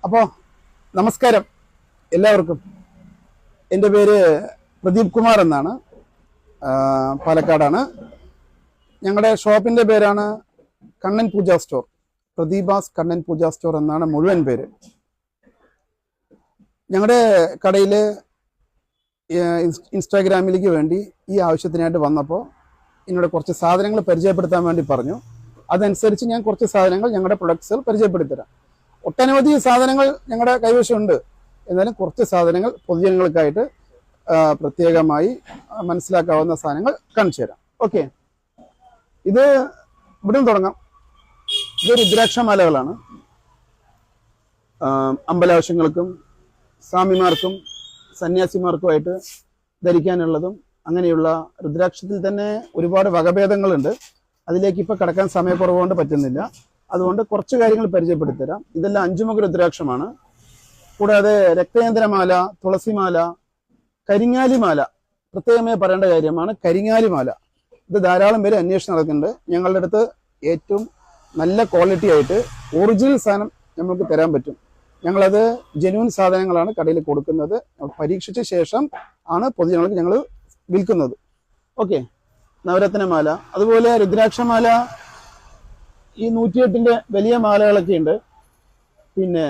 അപ്പോൾ നമസ്കാരം എല്ലാവർക്കും. എൻ്റെ പേര് പ്രദീപ് കുമാർ എന്നാണ്. പാലക്കാടാണ്. ഞങ്ങളുടെ ഷോപ്പിൻ്റെ പേരാണ് കണ്ണൻ പൂജ സ്റ്റോർ. പ്രദീപാസ് കണ്ണൻ പൂജ സ്റ്റോർ എന്നാണ് മുഴുവൻ പേര്. ഞങ്ങളുടെ കടയിൽ ഇൻസ്റ്റാഗ്രാമിലേക്ക് വേണ്ടി ഈ ആവശ്യത്തിനായിട്ട് വന്നപ്പോൾ എന്നോട് കുറച്ച് സാധനങ്ങൾ പരിചയപ്പെടുത്താൻ വേണ്ടി പറഞ്ഞു. അതനുസരിച്ച് ഞാൻ കുറച്ച് സാധനങ്ങൾ ഞങ്ങളുടെ പ്രൊഡക്ട്സുകൾ പരിചയപ്പെടുത്തരാം. ഒട്ടനവധി സാധനങ്ങൾ ഞങ്ങളുടെ കൈവശമുണ്ട്. എന്നാലും കുറച്ച് സാധനങ്ങൾ പൊതുജനങ്ങൾക്കായിട്ട് പ്രത്യേകമായി മനസ്സിലാക്കാവുന്ന സാധനങ്ങൾ കാണിച്ചു തരാം. ഓക്കെ, ഇത് ഇവിടെ തുടങ്ങാം. ഇത് രുദ്രാക്ഷമാലകളാണ്. അമ്പലാവശ്യങ്ങൾക്കും സ്വാമിമാർക്കും സന്യാസിമാർക്കുമായിട്ട് ധരിക്കാനുള്ളതും അങ്ങനെയുള്ള രുദ്രാക്ഷത്തിൽ തന്നെ ഒരുപാട് വകഭേദങ്ങളുണ്ട്. അതിലേക്ക് ഇപ്പോൾ കടക്കാൻ സമയക്കുറവുകൊണ്ട് പറ്റുന്നില്ല. അതുകൊണ്ട് കുറച്ച് കാര്യങ്ങൾ പരിചയപ്പെടുത്തരാം. ഇതെല്ലാം 5 മുഖ രുദ്രാക്ഷമാണ്. കൂടാതെ രക്തചന്ദ്രമാല, തുളസിമാല, കരിങ്ങാലിമാല പ്രത്യേകമായി പറയേണ്ട കാര്യമാണ്. കരിങ്ങാലിമാല ഇത് ധാരാളം പേര് അന്വേഷണം നടക്കുന്നുണ്ട്. ഞങ്ങളുടെ അടുത്ത് ഏറ്റവും നല്ല ക്വാളിറ്റി ആയിട്ട് ഒറിജിനൽ സാധനം നമുക്ക് തരാൻ പറ്റും. ഞങ്ങളത് ജെന്യൂൻ സാധനങ്ങളാണ് കടയിൽ കൊടുക്കുന്നത്. പരീക്ഷിച്ച ശേഷം ആണ് പൊതുജനങ്ങൾക്ക് ഞങ്ങൾ വിൽക്കുന്നത്. ഓക്കെ, നവരത്നമാല, അതുപോലെ രുദ്രാക്ഷമാല, ഈ 108ന്റെ വലിയ മാലകളൊക്കെ ഉണ്ട്. പിന്നെ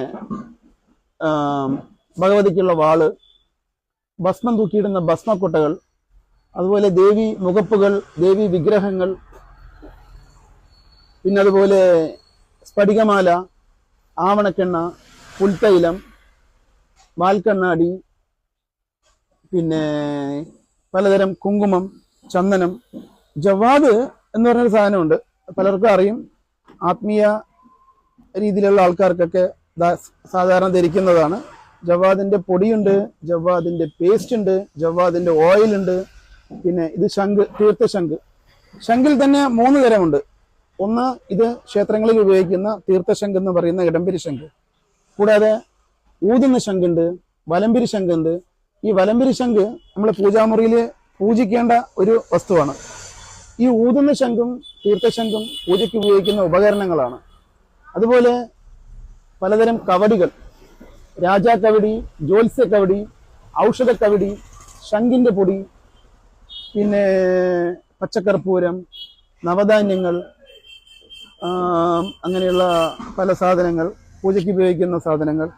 ഭഗവതിക്കുള്ള വാള്, ഭസ്മം തൂക്കിയിടുന്ന ഭസ്മക്കൊട്ടകൾ, അതുപോലെ ദേവി മുഖപ്പുകൾ, ദേവി വിഗ്രഹങ്ങൾ, പിന്നെ അതുപോലെ സ്ഫടികമാല, ആവണക്കെണ്ണ, പുൽത്തൈലം, വാൽക്കണ്ണാടി, പിന്നെ പലതരം കുങ്കുമം, ചന്ദനം, ജവാദ് എന്ന് പറഞ്ഞൊരു സാധനമുണ്ട്. പലർക്കും അറിയും. ആത്മീയ രീതിയിലുള്ള ആൾക്കാർക്കൊക്കെ സാധാരണ ധരിക്കുന്നതാണ്. ജവാദിന്റെ പൊടിയുണ്ട്, ജവാദിന്റെ പേസ്റ്റ് ഉണ്ട്, ജവാദിന്റെ ഓയിൽ ഉണ്ട്. പിന്നെ ഇത് ശംഖ്, തീർത്ഥശംഖ്. ശംഖിൽ തന്നെ 3 തരമുണ്ട്. ഒന്ന് ഇത് ക്ഷേത്രങ്ങളിൽ ഉപയോഗിക്കുന്ന തീർത്ഥശംഖ് എന്ന് പറയുന്ന ഇടംപിരി ശംഖ്. കൂടാതെ ഊതുന്ന ശംഖുണ്ട്, വലംപിരി ശംഖുണ്ട്. ഈ വലംപിരി ശംഖ് നമ്മൾ പൂജാമുറിയിൽ പൂജിക്കേണ്ട ഒരു വസ്തുവാണ്. ഈ ഊതുന്ന ശംഖും തീർത്ഥശംഖും പൂജയ്ക്ക് ഉപയോഗിക്കുന്ന ഉപകരണങ്ങളാണ്. അതുപോലെ പലതരം കവടികൾ, രാജാക്കവടി, ജ്യോത്സ്യക്കവടി, ഔഷധക്കവടി, ശംഖിന്റെ പൊടി, പിന്നെ പച്ചക്കർപ്പൂരം, നവധാന്യങ്ങൾ, അങ്ങനെയുള്ള പല സാധനങ്ങൾ, പൂജയ്ക്ക് ഉപയോഗിക്കുന്ന സാധനങ്ങൾ.